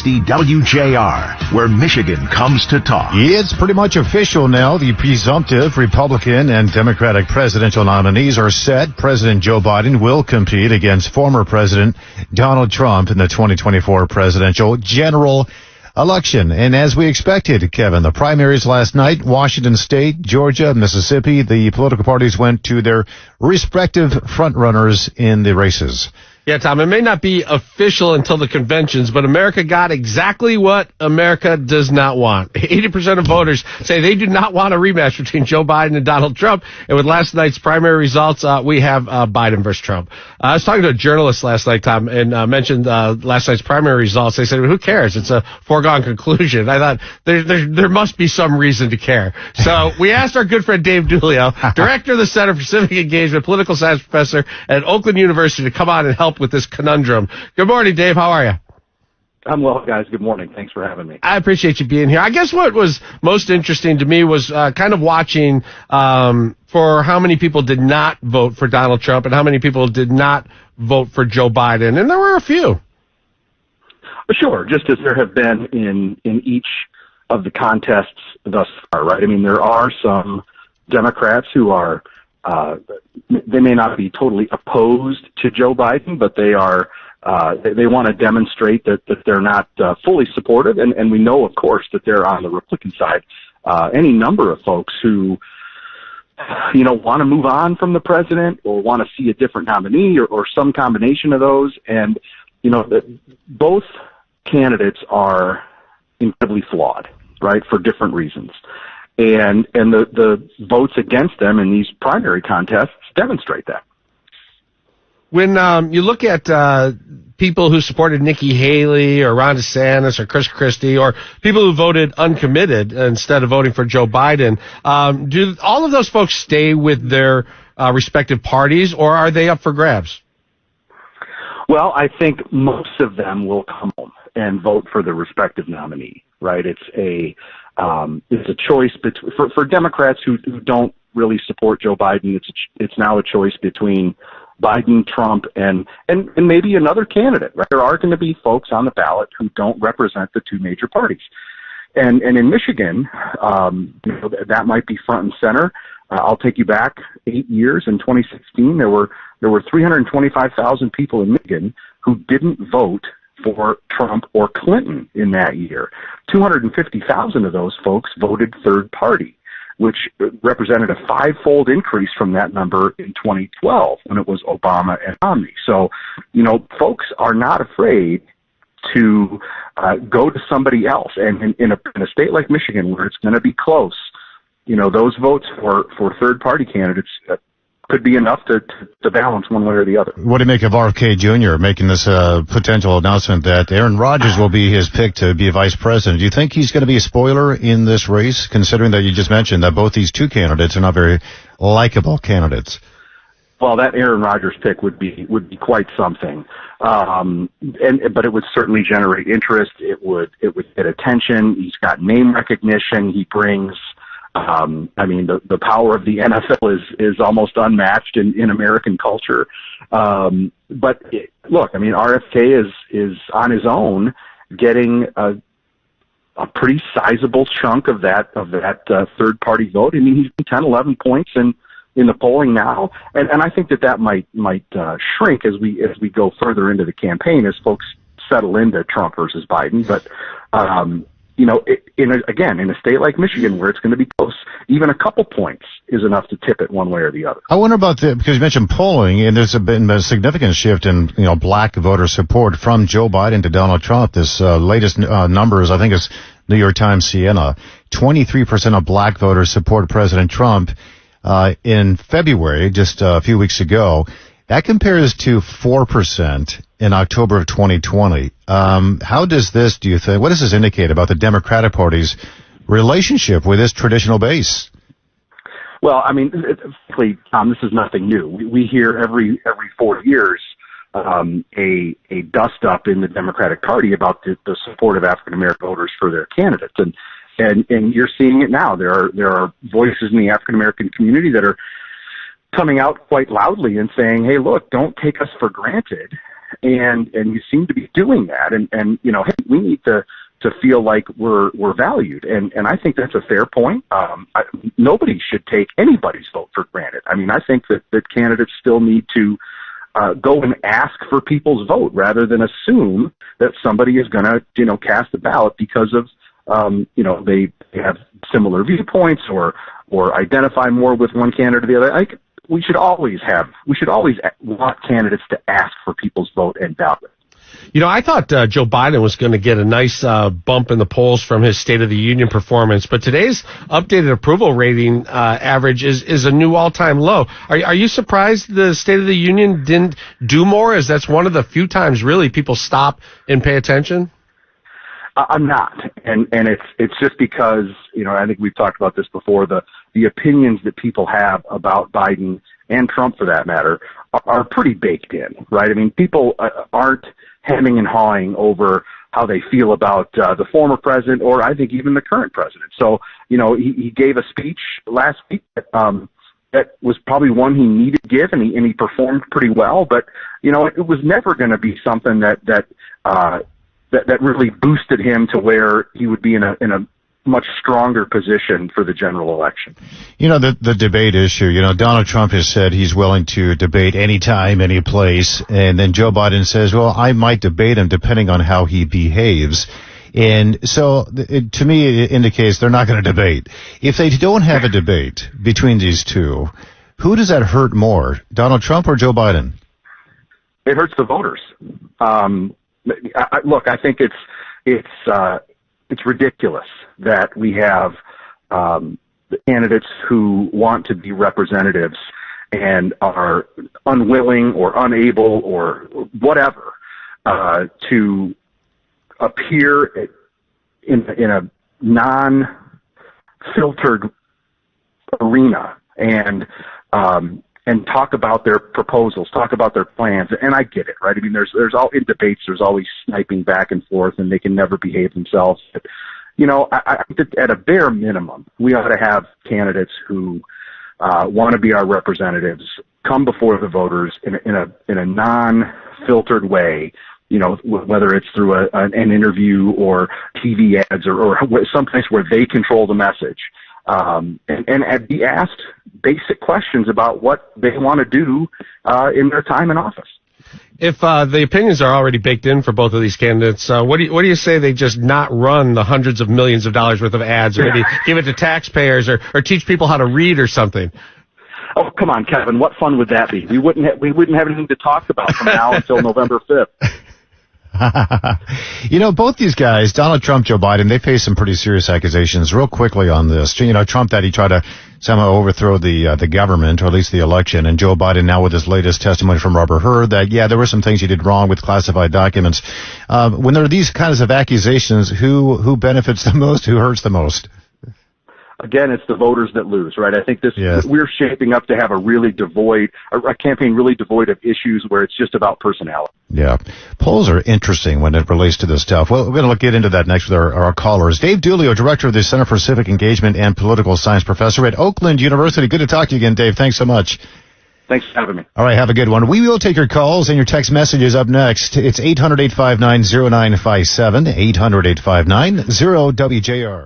660 WJR, where Michigan comes to talk. It's pretty much official now. The presumptive Republican and Democratic presidential nominees are set. President Joe Biden will compete against former President Donald Trump in the 2024 presidential general election. And as we expected, Kevin, the primaries last night, Washington State, Georgia, Mississippi, the political parties went to their respective frontrunners in the races. Yeah, Tom, it may not be official until the conventions, but America got exactly what America does not want. 80% of voters say they do not want a rematch between Joe Biden and Donald Trump. And with last night's primary results, we have Biden versus Trump. I was talking to a journalist last night, Tom, and mentioned last night's primary results. They said, who cares? It's a foregone conclusion. I thought there must be some reason to care. So we asked our good friend Dave Dulio, director of the Center for Civic Engagement, political science professor at Oakland University, to come on and help with this conundrum. Good morning, Dave. How are you? I'm well, guys. Good morning. Thanks for having me. I appreciate you being here. I guess what was most interesting to me was kind of watching for how many people did not vote for Donald Trump and how many people did not vote for Joe Biden. And there were a few. Sure. Just as there have been in each of the contests thus far, right? I mean, there are some Democrats who are they may not be totally opposed to Joe Biden, but they are they want to demonstrate that they're not fully supportive, and we know, of course, that they're on the Republican side any number of folks who want to move on from the president or want to see a different nominee or some combination of those, and both candidates are incredibly flawed, right, for different reasons. And the votes against them in these primary contests demonstrate that. When you look at people who supported Nikki Haley or Ron DeSantis or Chris Christie or people who voted uncommitted instead of voting for Joe Biden, do all of those folks stay with their respective parties, or are they up for grabs? Well, I think most of them will come home and vote for the respective nominee, right? It's a choice between for Democrats who don't really support Joe Biden. It's now a choice between Biden, Trump, and maybe another candidate. Right? There are going to be folks on the ballot who don't represent the two major parties, and in Michigan, that might be front and center. I'll take you back 8 years. In 2016, there were 325,000 people in Michigan who didn't vote for Trump or Clinton in that year. 250,000 of those folks voted third party, which represented a five-fold increase from that number in 2012 when it was Obama and Romney. So, folks are not afraid to go to somebody else. And in a state like Michigan, where it's going to be close, those votes for third-party candidates could be enough to balance one way or the other. What do you make of RFK Jr. making this potential announcement that Aaron Rodgers will be his pick to be a vice president? Do you think he's going to be a spoiler in this race, considering that you just mentioned that both these two candidates are not very likable candidates? Well, that Aaron Rodgers pick would be quite something, but it would certainly generate interest. It would get attention. He's got name recognition. He brings. The power of the NFL is almost unmatched in American culture. But look, RFK is on his own getting a pretty sizable chunk of that third party vote. He's 10, 11 points in the polling now, and I think that might shrink as we go further into the campaign as folks settle into Trump versus Biden. But in a state like Michigan where it's going to be close, even a couple points is enough to tip it one way or the other. I wonder about because you mentioned polling, and there's been a significant shift in black voter support from Joe Biden to Donald Trump. This latest numbers, I think it's New York Times Siena, 23% of black voters support President Trump in February, just a few weeks ago. That compares to 4% in October of 2020. How does this, do you think, what does this indicate about the Democratic Party's relationship with this traditional base? Well, frankly, Tom, this is nothing new. We hear every 4 years a dust up in the Democratic Party about the support of African American voters for their candidates, and you're seeing it now. There are voices in the African American community that are coming out quite loudly and saying, "Hey, look, don't take us for granted and you seem to be doing that. And you know, hey, we need to feel like we're valued, and I think that's a fair point. Nobody should take anybody's vote for granted. I mean, I think that candidates still need to go and ask for people's vote rather than assume that somebody is going to, you know, cast a ballot because of, you know, they have similar viewpoints or identify more with one candidate or the other. We should always want candidates to ask for people's vote and ballot. You know, I thought Joe Biden was going to get a nice bump in the polls from his State of the Union performance, but today's updated approval rating average is a new all-time low. Are you surprised the State of the Union didn't do more, as that's one of the few times really people stop and pay attention? I'm not, and it's just because, you know, I think we've talked about this before. The opinions that people have about Biden and Trump, for that matter, are pretty baked in, right? I mean, people aren't hemming and hawing over how they feel about the former president, or I think even the current president. So, you know, he gave a speech last week that was probably one he needed to give, and he performed pretty well. But, you know, it was never going to be something that really boosted him to where he would be in a much stronger position for the general election. You know, the debate issue, you know, Donald Trump has said he's willing to debate anytime, any place. And then Joe Biden says, well, I might debate him depending on how he behaves. And so to me, it indicates they're not going to debate. If they don't have a debate between these two, who does that hurt more, Donald Trump or Joe Biden? It hurts the voters. Look, I think it's ridiculous that we have the candidates who want to be representatives and are unwilling or unable or whatever to appear in a non-filtered arena and talk about their proposals, talk about their plans. And I get it, right? I mean, there's in debates, there's always sniping back and forth, and they can never behave themselves. But, you know, I think that at a bare minimum, we ought to have candidates who want to be our representatives come before the voters in a non-filtered way. You know, whether it's through an interview or TV ads or someplace where they control the message. And be asked basic questions about what they want to do in their time in office. If the opinions are already baked in for both of these candidates, what do you say they just not run the hundreds of millions of dollars worth of ads, or maybe give it to taxpayers, or teach people how to read or something? Oh, come on, Kevin! What fun would that be? We wouldn't have anything to talk about from now until November 5th. You know, both these guys, Donald Trump, Joe Biden, they face some pretty serious accusations real quickly on this. You know, Trump that he tried to somehow overthrow the government, or at least the election, and Joe Biden now with his latest testimony from Robert Hur that, yeah, there were some things he did wrong with classified documents. When there are these kinds of accusations, who benefits the most, who hurts the most? Again, it's the voters that lose, right? I think we're shaping up to have a campaign really devoid of issues where it's just about personality. Yeah. Polls are interesting when it relates to this stuff. Well, we're going to get into that next with our callers. Dave Dulio, Director of the Center for Civic Engagement and Political Science Professor at Oakland University. Good to talk to you again, Dave. Thanks so much. Thanks for having me. All right, have a good one. We will take your calls and your text messages up next. It's 800-859-0957, 800-859-0WJR.